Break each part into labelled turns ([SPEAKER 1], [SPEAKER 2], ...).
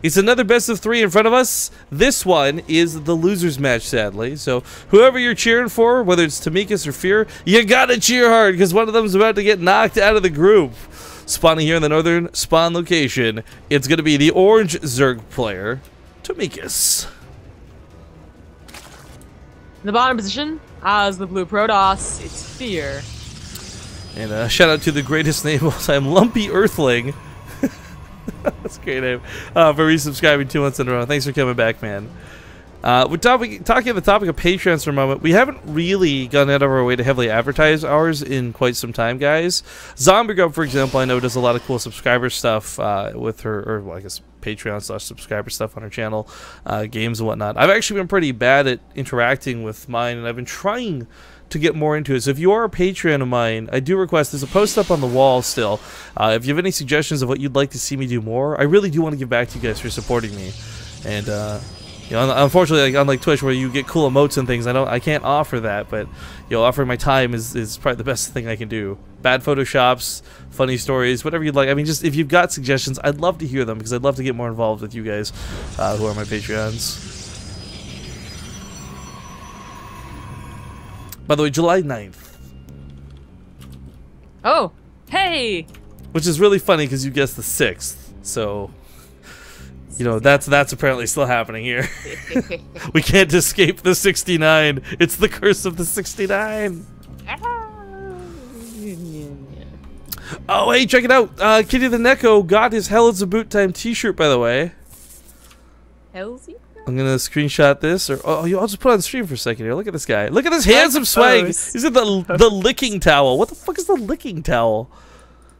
[SPEAKER 1] It's another best of 3 in front of us. This one is the losers match, sadly. So whoever you're cheering for, whether it's Tomikus or Fear, you gotta cheer hard because one of them is about to get knocked out of the group. Spawning here in the northern spawn location, it's gonna be the orange Zerg player, Tomikus.
[SPEAKER 2] In the bottom position, as the blue Protoss, it's Fear.
[SPEAKER 1] And shout out to the greatest name of all time, Lumpy Earthling. That's a great name. For resubscribing 2 months in a row. Thanks for coming back, man. We're talking on the topic of Patreons for a moment. We haven't really gone out of our way to heavily advertise ours in quite some time, guys. Zombie Grub, for example, I know does a lot of cool subscriber stuff with her, or well, I guess Patreon/subscriber stuff on her channel, games and whatnot. I've actually been pretty bad at interacting with mine, and I've been trying to get more into it. So if you are a Patreon of mine, I do request, there's a post up on the wall still. If you have any suggestions of what you'd like to see me do more, I really do want to give back to you guys for supporting me. And you know, unfortunately, like, unlike Twitch where you get cool emotes and things, I can't offer that. But you know, offering my time is probably the best thing I can do. Bad photoshops, funny stories, whatever you'd like. I mean, just if you've got suggestions, I'd love to hear them because I'd love to get more involved with you guys who are my Patreons. By the way, July 9th.
[SPEAKER 2] Oh, hey!
[SPEAKER 1] Which is really funny because you guessed the 6th. So, you know, that's apparently still happening here. We can't escape the 69. It's the curse of the 69. Oh, hey, check it out. Kitty the Neko got his Hell is a Boot Time t-shirt, by the way.
[SPEAKER 2] Hell's
[SPEAKER 1] I'm gonna screenshot this, or I'll just put it on stream for a second here. Look at this guy. Look at this handsome swag. He's got the licking towel. What the fuck is the licking towel?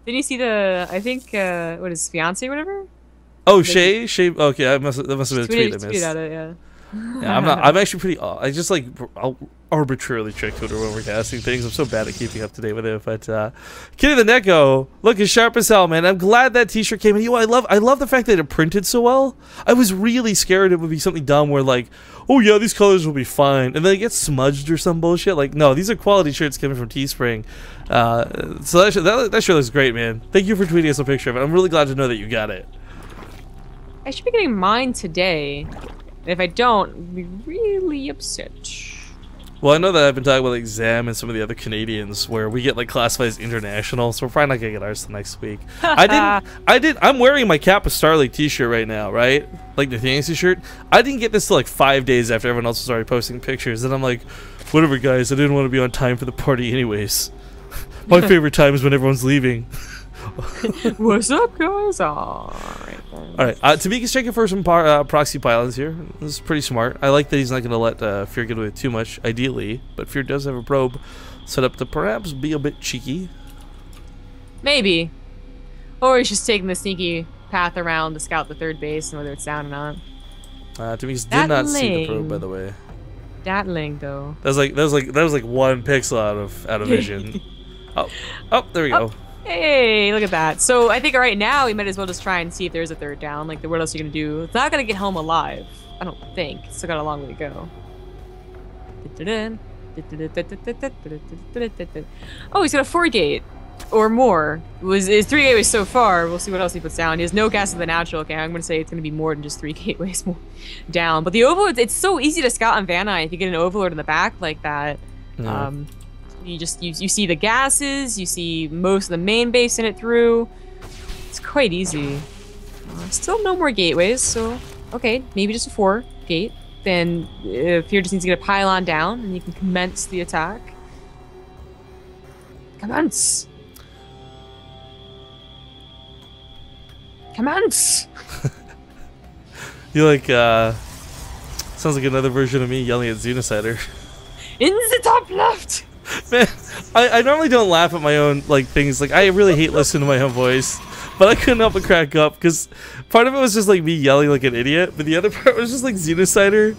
[SPEAKER 2] Didn't you see the? I think what is fiance or whatever?
[SPEAKER 1] Oh, Shay. Okay, that must have been a tweet I missed.
[SPEAKER 2] Tweet at it, yeah.
[SPEAKER 1] Yeah, I'm not. I'm actually pretty. I just like I'll arbitrarily check Twitter when we're casting things. I'm so bad at keeping up to date with it. But Kitty the Neko, look as sharp as hell, man. I'm glad that T-shirt came in. You know, I love the fact that it printed so well. I was really scared it would be something dumb where like, oh yeah, these colors will be fine, and then it gets smudged or some bullshit. Like, no, these are quality shirts coming from Teespring. So that shirt looks great, man. Thank you for tweeting us a picture of it. I'm really glad to know that you got it.
[SPEAKER 2] I should be getting mine today. If I don't, I'll be really upset.
[SPEAKER 1] Well, I know that I've been talking about like Zam and some of the other Canadians where we get like classified as international, so we're probably not gonna get ours till next week. I'm wearing my Kappa Starlink t-shirt right now, right? Like Nathaniel's t-shirt. I didn't get this till like 5 days after everyone else was already posting pictures, and I'm like, whatever guys, I didn't want to be on time for the party anyways. My favorite time is when everyone's leaving.
[SPEAKER 2] What's up, guys? Alright.
[SPEAKER 1] Tomikus checking for some proxy pylons here. This is pretty smart. I like that he's not going to let Fear get away with too much, ideally. But Fear does have a probe set up to perhaps be a bit cheeky.
[SPEAKER 2] Maybe. Or he's just taking the sneaky path around to scout the third base and whether it's down or not.
[SPEAKER 1] Tomikus did not see the probe, by the way.
[SPEAKER 2] That link, though.
[SPEAKER 1] That was like 1 pixel out of vision. oh, there we go.
[SPEAKER 2] Hey, look at that. So I think right now we might as well just try and see if there's a third down. Like, what else are you gonna do? It's not gonna get home alive. I don't think. Still got a long way to go. Oh, he's got a 4-gate or more. His 3 gateways so far. We'll see what else he puts down. He has no gas in the natural. Okay, I'm gonna say it's gonna be more than just 3 gateways more down. But the overlord, it's so easy to scout on Van Eye if you get an overlord in the back like that.
[SPEAKER 1] Yeah.
[SPEAKER 2] You see the gases, you see most of the main base in it through. It's quite easy. Still no more gateways, so okay, maybe just a 4-gate. Then Fear just needs to get a pylon down, and you can commence the attack. Commence! Commence!
[SPEAKER 1] You like, sounds like another version of me yelling at Xenocider.
[SPEAKER 2] In the top left!
[SPEAKER 1] Man, I normally don't laugh at my own like things. Like I really hate listening to my own voice, but I couldn't help but crack up because part of it was just like me yelling like an idiot, but the other part was just like Xenocider,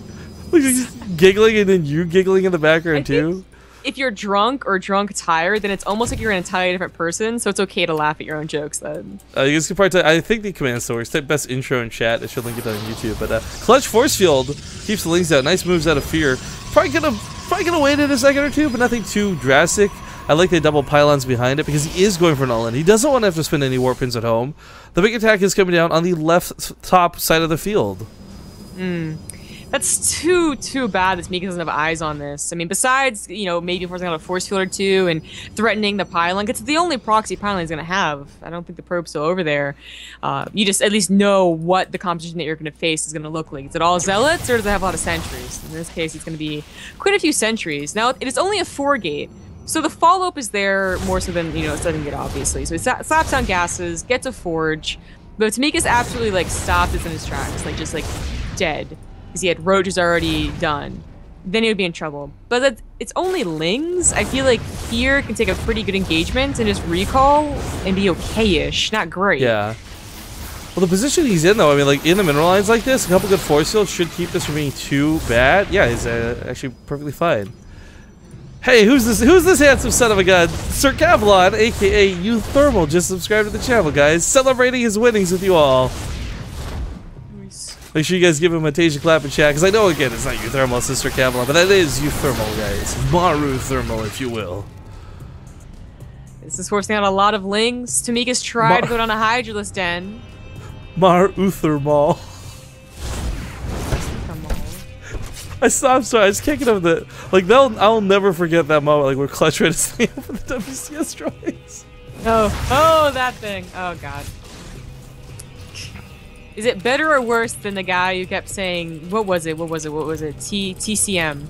[SPEAKER 1] like just giggling and then you giggling in the background too.
[SPEAKER 2] If you're drunk or drunk tired, then it's almost like you're an entirely different person. So it's okay to laugh at your own jokes then. You guys can probably I think the command still works. Type best intro in chat. I should link it on YouTube. But Clutch Force Field keeps the links out. Nice moves out of Fear. Probably gonna wait in a second or two, but nothing too drastic.
[SPEAKER 1] I like the double pylons behind it because he is going for an all-in. He doesn't want to have to spend any warp pins at home. The big attack is coming down on the left top side of the field.
[SPEAKER 2] That's too bad that Tomikus doesn't have eyes on this. I mean, besides, you know, maybe forcing out a force field or two and threatening the pylon, it's the only proxy pylon he's going to have. I don't think the probe's still over there. You just at least know what the composition that you're going to face is going to look like. Is it all zealots or does it have a lot of sentries? In this case, it's going to be quite a few sentries. Now, it is only a 4-gate. So the follow-up is there more so than, you know, 7-gate, obviously. So it slaps down gases, gets a forge, but Tomikus absolutely, like, stopped this in his tracks, like, just, like, dead. Because he had roaches already done. Then he would be in trouble. But it's only Lings. I feel like Fear can take a pretty good engagement and just recall and be okay-ish, not great.
[SPEAKER 1] Yeah. Well, the position he's in, though, I mean, like, in the mineral lines like this, a couple good force fields should keep this from being too bad. Yeah, he's actually perfectly fine. Hey, who's this handsome son of a gun? Sir Cavalon, aka Euthermal, just subscribed to the channel, guys. Celebrating his winnings with you all. Make sure you guys give him a Tasia clap in chat, because I know, again, it's not Euthermal, it's Sir Cavalon, but that is Euthermal, guys. Maru Thermal, if you will.
[SPEAKER 2] This is forcing out a lot of Lings. Tomikus tried to go down a Hydralisk den.
[SPEAKER 1] Maru Thermal. I'm sorry, I was kicking up the, like, I'll never forget that moment, like, where Clutch read his thing up for the WCS drawings.
[SPEAKER 2] Oh, that thing. Oh, God. Is it better or worse than the guy who kept saying, what was it? TCM.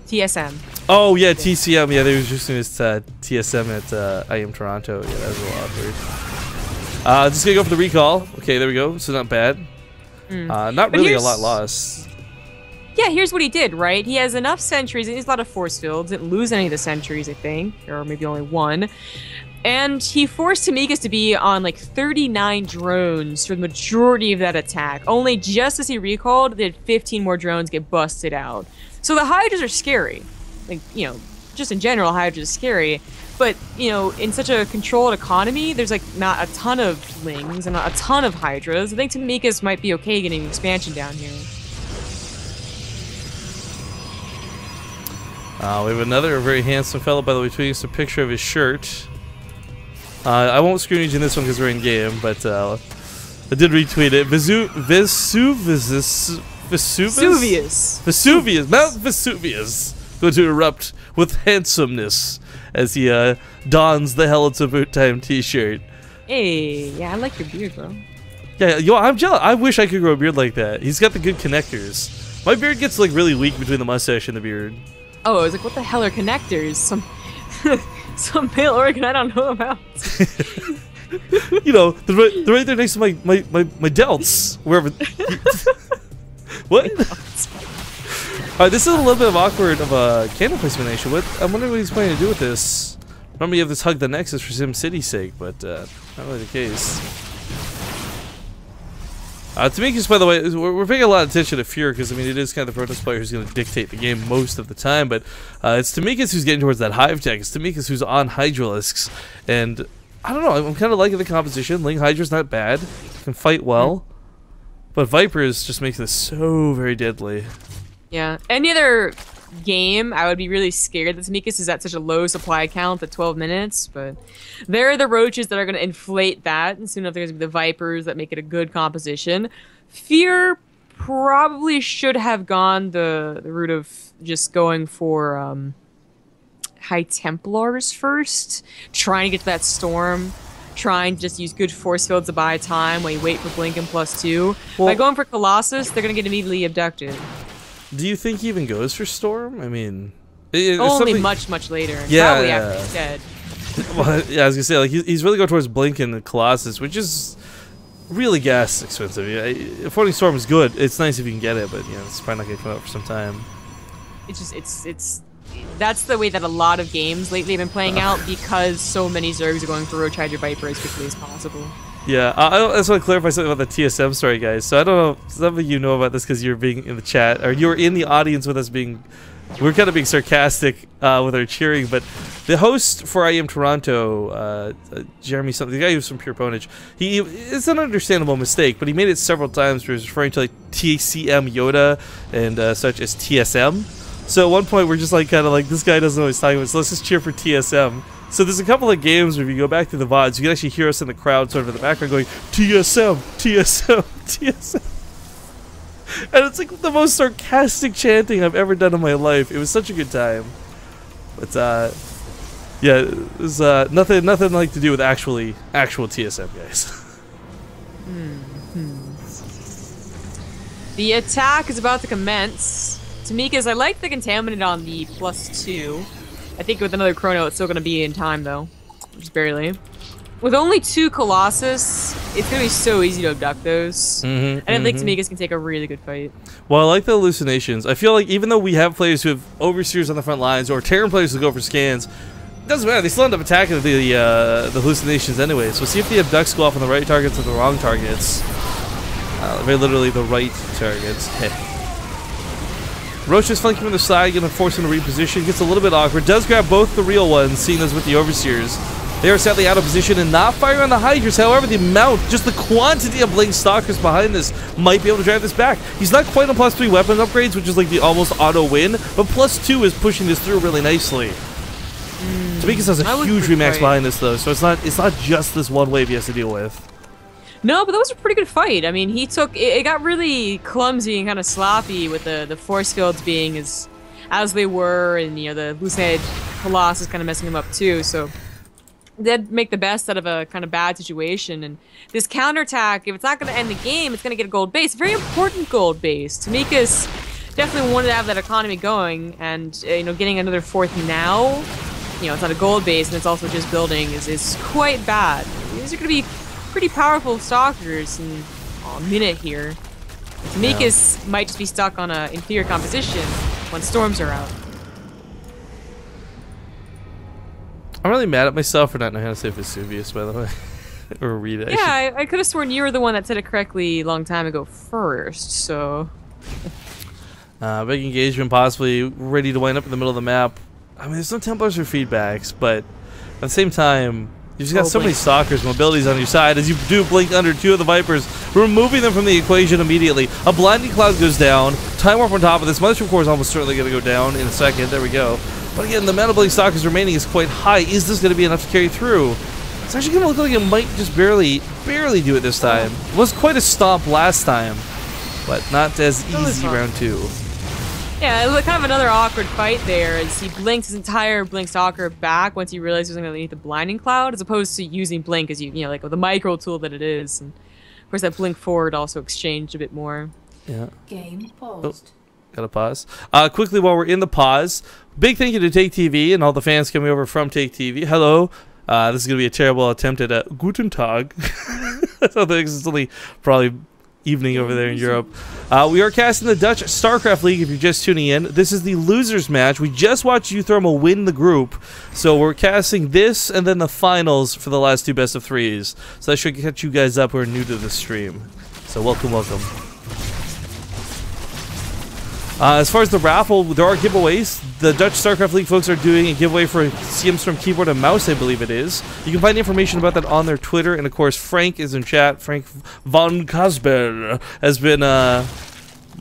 [SPEAKER 2] TSM.
[SPEAKER 1] Oh, yeah, TCM. Yeah, they were just using his TSM at IM Toronto. Yeah, that was a little awkward. Just gonna go for the recall. Okay, there we go. So not bad. Not really a lot lost.
[SPEAKER 2] Yeah, here's what he did, right? He has enough sentries, and he has a lot of force fields. Didn't lose any of the sentries, I think, or maybe only one. And he forced Tomikus to be on like 39 drones for the majority of that attack. Only just as he recalled, did 15 more drones get busted out. So the Hydras are scary. Like, you know, just in general, Hydras are scary. But, you know, in such a controlled economy, there's like not a ton of Lings and not a ton of Hydras. I think Tomikus might be okay getting expansion down here.
[SPEAKER 1] We have another very handsome fellow, by the way, tweeting us a picture of his shirt. I won't screen read in this one because we're in game, but I did retweet it. Mount Vesuvius going to erupt with handsomeness as he dons the Hell It's About Time t-shirt.
[SPEAKER 2] Hey, yeah, I like your beard, bro.
[SPEAKER 1] Yeah, yo, I'm jealous. I wish I could grow a beard like that. He's got the good connectors. My beard gets like really weak between the mustache and the beard.
[SPEAKER 2] Oh, I was like, what the hell are connectors? Some male organ I don't know about.
[SPEAKER 1] You know, they're right there next to my delts, wherever. What? Alright, this is a little bit of awkward of a cannon placement issue. I'm wondering what he's planning to do with this. Remember, you have this Hug the Nexus for SimCity's sake, but not really the case. Tomikus, by the way, we're paying a lot of attention to Fear because, I mean, it is kind of the Protoss player who's going to dictate the game most of the time, but it's Tomikus who's getting towards that Hive tech. It's Tomikus who's on Hydralisks, and I don't know, I'm kind of liking the composition. Ling Hydra's not bad, can fight well, but Vipers just makes this so very deadly.
[SPEAKER 2] Yeah, any other game, I would be really scared that Tomikus is at such a low supply count at 12 minutes, but there are the roaches that are going to inflate that, and soon enough there's going to be the Vipers that make it a good composition. Fear probably should have gone the route of just going for High Templars first, trying to get to that storm, trying to just use good force fields to buy time while you wait for Blinken +2. Well, by going for Colossus, they're going to get immediately abducted.
[SPEAKER 1] Do you think he even goes for Storm? I mean,
[SPEAKER 2] only much later.
[SPEAKER 1] Yeah,
[SPEAKER 2] probably after he's dead.
[SPEAKER 1] Well, yeah, I was gonna say, like, he's really going towards Blinken and Colossus, which is really gas expensive. Yeah, Floating Storm is good. It's nice if you can get it, but you know, it's probably not gonna come out for some time.
[SPEAKER 2] It's just that's the way that a lot of games lately have been playing out because so many Zergs are going for Roach Hydra Viper as quickly as possible.
[SPEAKER 1] Yeah, I just want to clarify something about the TSM story, guys. So I don't know, some of you know about this because you're being in the chat, or you're in the audience with us we're kind of being sarcastic with our cheering, but the host for IM Toronto, Jeremy something, the guy who's from Pure Ponage, it's an understandable mistake, but he made it several times where he was referring to like TCM Yoda and such as TSM. So at one point we're just like kind of like, this guy doesn't know what he's talking about, so let's just cheer for TSM. So there's a couple of games where if you go back to the VODs, you can actually hear us in the crowd sort of in the background going, TSM, TSM, TSM. And it's like the most sarcastic chanting I've ever done in my life. It was such a good time. But yeah, it was nothing like to do with actual TSM, guys.
[SPEAKER 2] The attack is about to commence. Tomikus, I like the contaminant on the +2. I think with another chrono, it's still going to be in time, though. Just barely. With only 2 Colossus, it's going to be so easy to abduct those. And I think Tomikus can take a really good fight.
[SPEAKER 1] Well, I like the hallucinations. I feel like even though we have players who have overseers on the front lines, or Terran players who go for scans, it doesn't matter. They still end up attacking the hallucinations anyway. So see if the abducts go off on the right targets or the wrong targets. Very literally the right targets. Hey. Roche is flanking from the side, going to force him to reposition. Gets a little bit awkward. Does grab both the real ones, seeing as with the overseers. They are sadly out of position and not firing on the Hydras. However, the amount, just the quantity of Blink Stalkers behind this might be able to drive this back. He's not quite on +3 weapon upgrades, which is like the almost auto win, but +2 is pushing this through really nicely. Tomikus has a huge remax behind this though, so it's not just this one wave he has to deal with.
[SPEAKER 2] No, but that was a pretty good fight. I mean, he took it got really clumsy and kind of sloppy with the force fields being as they were, and you know the hallucinated Colossus kind of messing him up too. So they'd make the best out of a kind of bad situation. And this counterattack, if it's not going to end the game, it's going to get a gold base. Very important gold base. Tomikus definitely wanted to have that economy going, and you know, getting another 4th now, you know, it's not a gold base and it's also just building is quite bad. These are going to be pretty powerful stalkers in a minute here. Tomikus might just be stuck on an inferior composition when storms are out.
[SPEAKER 1] I'm really mad at myself for not knowing how to say Vesuvius, by the way. Or read it.
[SPEAKER 2] Yeah, I could have sworn you were the one that said it correctly a long time ago first, so...
[SPEAKER 1] Big engagement, possibly ready to wind up in the middle of the map. I mean, there's no Templars or feedbacks, but at the same time, you've just got so many Stalkers, mobilities on your side. As you do blink under 2 of the Vipers, removing them from the equation immediately. A blinding cloud goes down. Time Warp on top of this. Mothership Core is almost certainly going to go down in a second. There we go. But again, the amount of blink Stalkers remaining is quite high. Is this going to be enough to carry through? It's actually going to look like it might just barely do it this time. It was quite a stomp last time, but not as easy round 2.
[SPEAKER 2] Yeah, it was kind of another awkward fight there as he blinks his entire Blink Stalker back once he realized he was going to need the Blinding Cloud, as opposed to using Blink as you know, like with the micro tool that it is. And of course, that Blink forward also exchanged a bit more. Yeah.
[SPEAKER 3] Game paused.
[SPEAKER 1] Gotta pause. Quickly, while we're in the pause, big thank you to Take TV and all the fans coming over from Take TV. Hello. This is going to be a terrible attempt at a Guten Tag. I don't think it's only probably evening over there in Europe. We are casting the Dutch StarCraft League if you're just tuning in. This is the losers match. We just watched Uthermal win the group, so we're casting this and then the finals for the last 2 best of 3s. So that should catch you guys up who are new to the stream. So welcome. As far as the raffle, there are giveaways. The Dutch StarCraft League folks are doing a giveaway for CM Storm Keyboard and Mouse, I believe it is. You can find information about that on their Twitter, and of course Frank is in chat. Frank von Kasper has been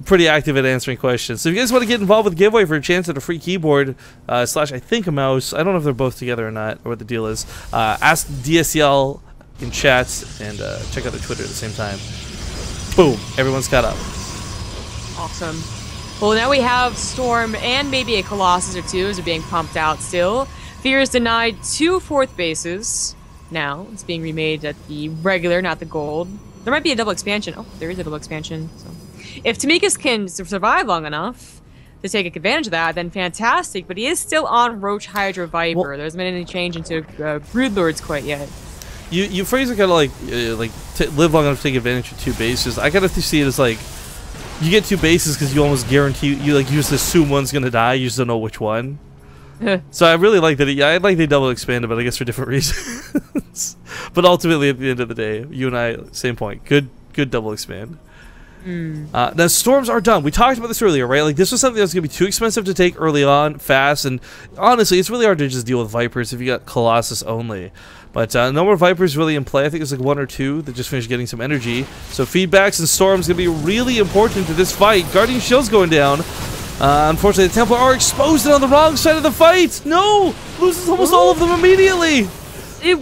[SPEAKER 1] pretty active at answering questions. So if you guys want to get involved with the giveaway for a chance at a free keyboard / I think a mouse, I don't know if they're both together or not, or what the deal is, ask DSCL in chat and check out their Twitter at the same time. Boom, everyone's caught up.
[SPEAKER 2] Awesome. Well, now we have Storm and maybe a Colossus or 2 as they're being pumped out still. Fear is denied 2 4th bases. Now it's being remade at the regular, not the gold. There might be a double expansion. Oh, there is a double expansion. So, if Tomikus can survive long enough to take advantage of that, then fantastic. But he is still on Roach Hydra Viper. Well, there hasn't been any change into Broodlords quite yet.
[SPEAKER 1] You phrase it kind of like live long enough to take advantage of 2 bases. I kind of see it as like, you get 2 bases because you almost guarantee you just assume one's gonna die. You just don't know which one. So I really like that. Yeah, I like they double expanded, but I guess for different reasons. But ultimately, at the end of the day, you and I same point. Good double expand. Now storms are done. We talked about this earlier, right? Like this was something that was gonna be too expensive to take early on, fast, and honestly, it's really hard to just deal with Vipers if you got Colossus only. But no more Vipers really in play. I think there's like 1 or 2 that just finished getting some energy. So feedbacks and storms gonna be really important to this fight. Guardian Shield's going down. Unfortunately, the Templar are exposed and on the wrong side of the fight. No, loses almost all of them immediately.
[SPEAKER 2] It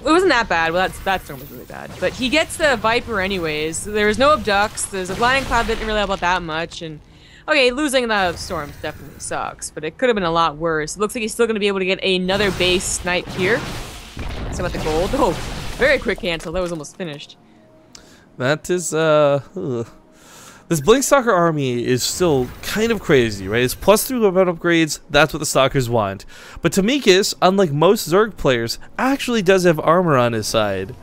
[SPEAKER 2] wasn't that bad. Well, that storm was really bad. But he gets the Viper anyways. There was no abducts. There's a blinding cloud that didn't really help out that much. And okay, losing the storm definitely sucks, but it could have been a lot worse. It looks like he's still going to be able to get another base snipe here. So about the gold. Oh, very quick cancel. That was almost finished.
[SPEAKER 1] That is this Blink Stalker army is still kind of crazy, right? It's +3 weapon upgrades, that's what the Stalkers want. But Tomikus, unlike most Zerg players, actually does have armor on his side.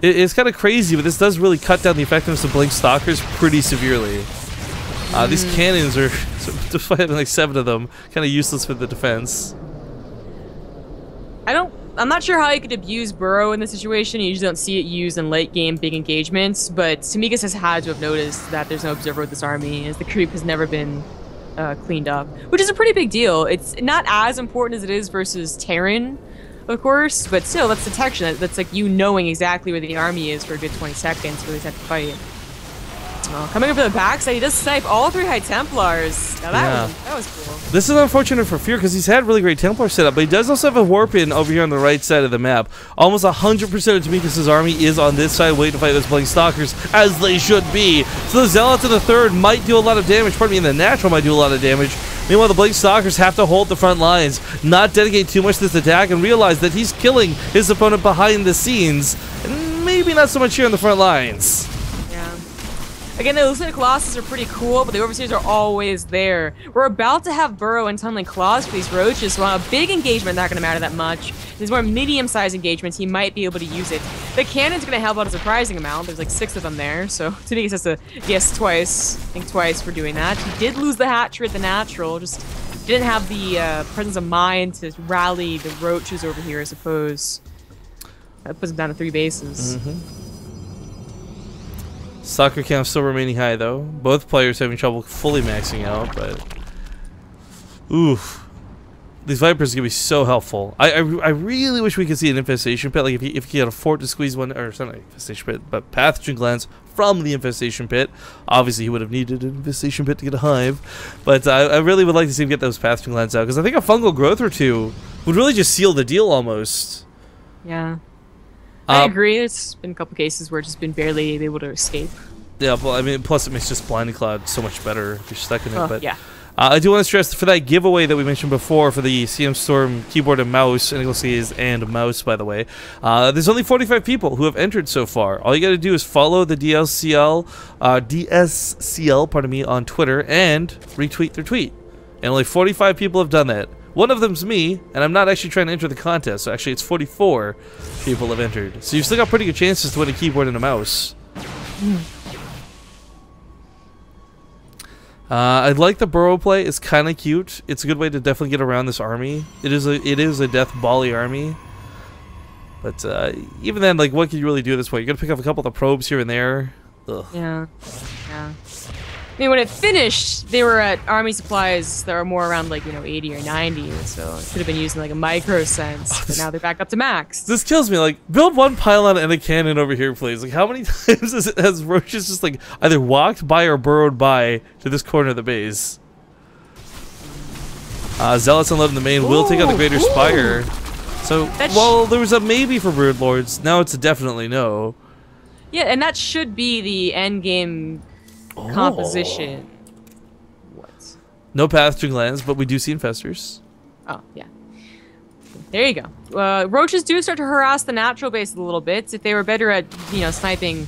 [SPEAKER 1] It's kind of crazy, but this does really cut down the effectiveness of Blink Stalkers pretty severely. These cannons are, despite like 7 of them, kind of useless for the defense.
[SPEAKER 2] I'm not sure how you could abuse Burrow in this situation. You usually don't see it used in late game big engagements, but Tomikus has had to have noticed that there's no observer with this army, as the creep has never been cleaned up, which is a pretty big deal. It's not as important as it is versus Terran, of course, but still, that's detection. That's like you knowing exactly where the army is for a good 20 seconds for this type of fight. Coming up to the backside, he does snipe all 3 High Templars. Now that was cool.
[SPEAKER 1] This is unfortunate for Fear because he's had really great Templar setup, but he does also have a warp in over here on the right side of the map. Almost 100% of Tomikus' army is on this side waiting to fight those Blink Stalkers, as they should be. So the Zealots in the third might do a lot of damage, pardon me, and the Natural might do a lot of damage. Meanwhile, the Blink Stalkers have to hold the front lines, not dedicate too much to this attack, and realize that he's killing his opponent behind the scenes, and maybe not so much here in the front lines.
[SPEAKER 2] Again, the Lucid Colossus are pretty cool, but the Overseers are always there. We're about to have Burrow and Tunneling Claws for these Roaches, so on a big engagement, not going to matter that much. These more medium-sized engagements, he might be able to use it. The Cannon's going to help out a surprising amount. There's like 6 of them there, so Tomikus has to guess twice, think twice for doing that. He did lose the Hatchery at the Natural, just didn't have the presence of mind to rally the Roaches over here, I suppose. That puts him down to 3 bases.
[SPEAKER 1] Stalker count still remaining high though. Both players having trouble fully maxing out, but oof, these Vipers are gonna be so helpful. I really wish we could see an Infestation Pit. Like if he had a fort to squeeze one, or it's not an Infestation Pit, but Pathogen Glands from the Infestation Pit. Obviously, he would have needed an Infestation Pit to get a hive, but I really would like to see him get those Pathogen Glands out because I think a fungal growth or 2 would really just seal the deal almost.
[SPEAKER 2] Yeah. I agree. There's been a couple cases where it's just been barely able to escape.
[SPEAKER 1] Yeah, well, I mean, plus it makes just Blinding Cloud so much better if you're stuck in it. But
[SPEAKER 2] yeah.
[SPEAKER 1] I do want to stress for that giveaway that we mentioned before for the CM Storm keyboard and mouse, and you'll see is and mouse, by the way. There's only 45 people who have entered so far. All you got to do is follow the DSCL, pardon me, on Twitter and retweet their tweet. And only 45 people have done that. One of them's me, and I'm not actually trying to enter the contest, so actually it's 44 people have entered. So you've still got pretty good chances to win a keyboard and a mouse. I like the Burrow play. It's kind of cute. It's a good way to definitely get around this army. It is a Death Bally army. But even then, like, what can you really do at this point? You're going to pick up a couple of the probes here and there. Ugh.
[SPEAKER 2] Yeah. I mean, when it finished, they were at army supplies that were more around, like, 80 or 90, so it could have been used in, like, a micro sense, but now they're back up to max.
[SPEAKER 1] This kills me. Like, build 1 pylon and a cannon over here, please. Like, how many times has Roaches just, like, either walked by or burrowed by to this corner of the base? Zealots unloading the main will take out the Greater Spire. So, well, there was a maybe for Brood Lords. Now it's a definitely no.
[SPEAKER 2] Yeah, and that should be the end game composition. What?
[SPEAKER 1] No Pathogen Glands, but we do see Infestors.
[SPEAKER 2] Oh, yeah. There you go. Roaches do start to harass the natural base a little bit. If they were better at, sniping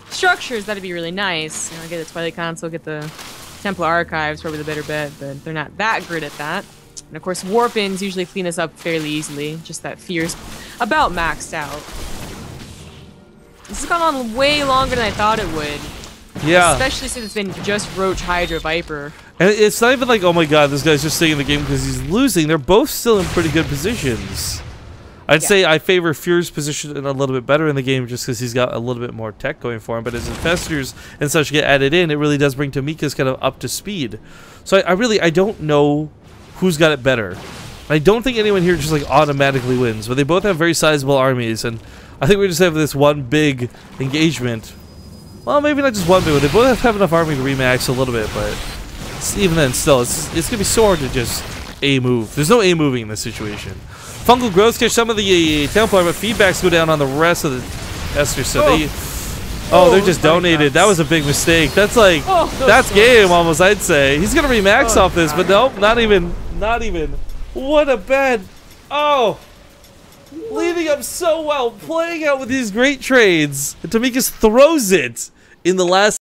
[SPEAKER 2] structures, that'd be really nice. Get the Twilight Console, get the Templar Archives, probably the better bet, but they're not that great at that. And of course, warp-ins usually clean us up fairly easily. Just that Fear's about maxed out. This has gone on way longer than I thought it would.
[SPEAKER 1] Yeah.
[SPEAKER 2] Especially since it's been just Roach, Hydra, Viper.
[SPEAKER 1] And it's not even like, oh my god, this guy's just staying in the game because he's losing. They're both still in pretty good positions. I'd say I favor Fear's position a little bit better in the game just because he's got a little bit more tech going for him. But as Infestors and such get added in, it really does bring Tomikus kind of up to speed. So I don't know who's got it better. I don't think anyone here just like automatically wins, but they both have very sizable armies, and I think we just have this one big engagement. Well, maybe not just one big one. They both have enough army to remax a little bit, but even then, still, it's gonna be so hard to just A move. There's no A moving in this situation. Fungal growths catch some of the temple, but feedbacks go down on the rest of the Esther. So they're just donated. That was a big mistake. That's like that's game almost. I'd say he's gonna remax off this, but nope, not even. What a bad. Oh. Leading up so well, playing out with these great trades, and Tomikus throws it in the last